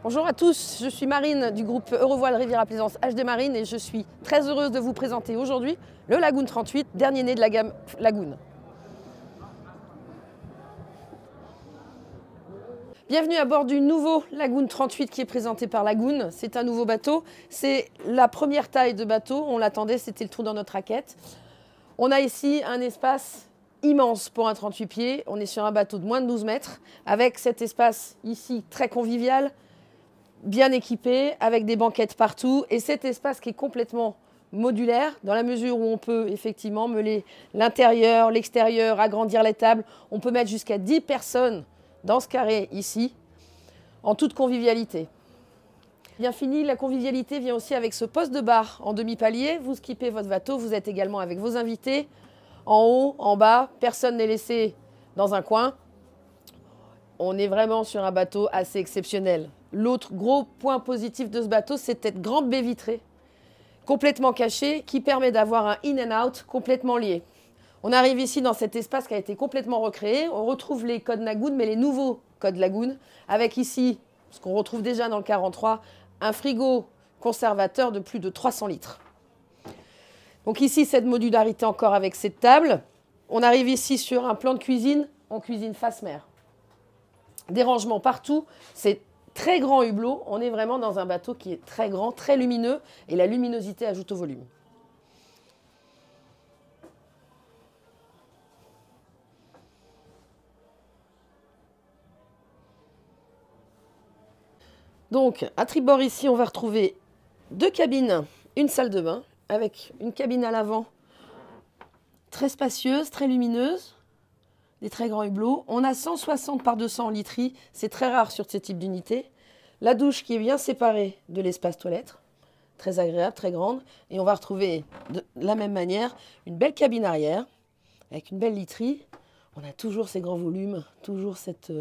Bonjour à tous, je suis Marine du groupe Eurovoile Riviera Plaisance HD Marine et je suis très heureuse de vous présenter aujourd'hui le Lagoon 38, dernier né de la gamme Lagoon. Bienvenue à bord du nouveau Lagoon 38 qui est présenté par Lagoon. C'est un nouveau bateau, c'est la première taille de bateau, on l'attendait, c'était le trou dans notre raquette. On a ici un espace immense pour un 38 pieds, on est sur un bateau de moins de 12 mètres, avec cet espace ici très convivial, bien équipé, avec des banquettes partout, et cet espace qui est complètement modulaire, dans la mesure où on peut effectivement meuler l'intérieur, l'extérieur, agrandir les tables. On peut mettre jusqu'à 10 personnes dans ce carré ici, en toute convivialité. Bien fini, la convivialité vient aussi avec ce poste de bar en demi-palier. Vous skippez votre bateau, vous êtes également avec vos invités, en haut, en bas, personne n'est laissé dans un coin. On est vraiment sur un bateau assez exceptionnel. L'autre gros point positif de ce bateau, c'est cette grande baie vitrée, complètement cachée, qui permet d'avoir un in and out complètement lié. On arrive ici dans cet espace qui a été complètement recréé. On retrouve les codes Lagoon, mais les nouveaux codes Lagoon, avec ici, ce qu'on retrouve déjà dans le 43, un frigo conservateur de plus de 300 litres. Donc ici, cette modularité encore avec cette table. On arrive ici sur un plan de cuisine, on cuisine face mer. Des rangements partout, c'est très grand hublot. On est vraiment dans un bateau qui est très grand, très lumineux, et la luminosité ajoute au volume. Donc, à tribord ici, on va retrouver deux cabines, une salle de bain, avec une cabine à l'avant très spacieuse, très lumineuse, des très grands hublots. On a 160 par 200 en literie, c'est très rare sur ce type d'unité. La douche qui est bien séparée de l'espace toilette, très agréable, très grande. Et on va retrouver de la même manière une belle cabine arrière, avec une belle literie. On a toujours ces grands volumes, toujours cette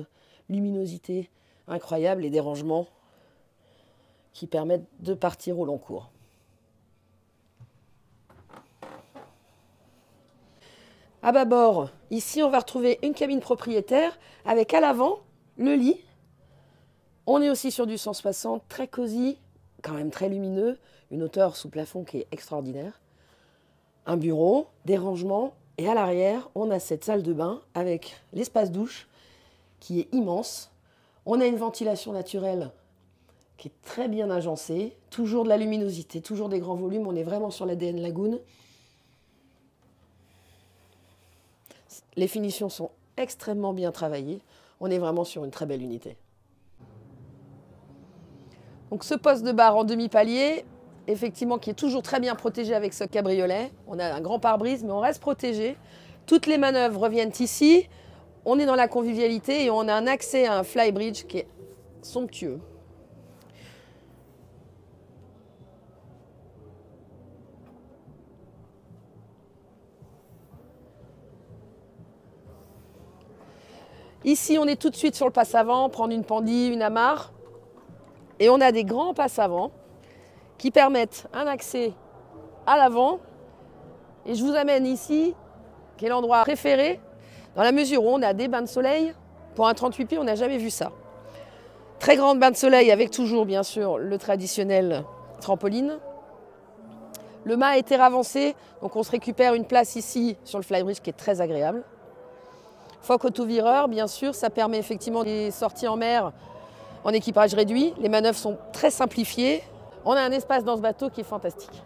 luminosité incroyable et des rangements qui permettent de partir au long cours. À bâbord, ici on va retrouver une cabine propriétaire avec à l'avant le lit. On est aussi sur du 160, très cosy, quand même très lumineux, une hauteur sous plafond qui est extraordinaire. Un bureau, des rangements, et à l'arrière, on a cette salle de bain avec l'espace douche qui est immense. On a une ventilation naturelle qui est très bien agencée, toujours de la luminosité, toujours des grands volumes, on est vraiment sur l'ADN Lagoon. Les finitions sont extrêmement bien travaillées, on est vraiment sur une très belle unité. Donc ce poste de bar en demi-palier, effectivement qui est toujours très bien protégé avec ce cabriolet. On a un grand pare-brise mais on reste protégé. Toutes les manœuvres reviennent ici. On est dans la convivialité et on a un accès à un flybridge qui est somptueux. Ici, on est tout de suite sur le passe avant, prendre une pendille, une amarre. Et on a des grands passes avant qui permettent un accès à l'avant. Et je vous amène ici, qui est l'endroit préféré, dans la mesure où on a des bains de soleil. Pour un 38 pieds, on n'a jamais vu ça. Très grande bain de soleil avec toujours, bien sûr, le traditionnel trampoline. Le mât a été ravancé, donc on se récupère une place ici sur le flybridge qui est très agréable. Foc autovireur, bien sûr, ça permet effectivement des sorties en mer en équipage réduit. Les manœuvres sont très simplifiées. On a un espace dans ce bateau qui est fantastique.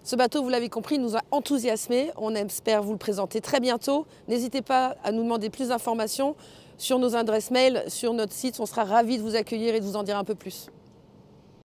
Ce bateau, vous l'avez compris, nous a enthousiasmés. On espère vous le présenter très bientôt. N'hésitez pas à nous demander plus d'informations sur nos adresses mail, sur notre site. On sera ravis de vous accueillir et de vous en dire un peu plus.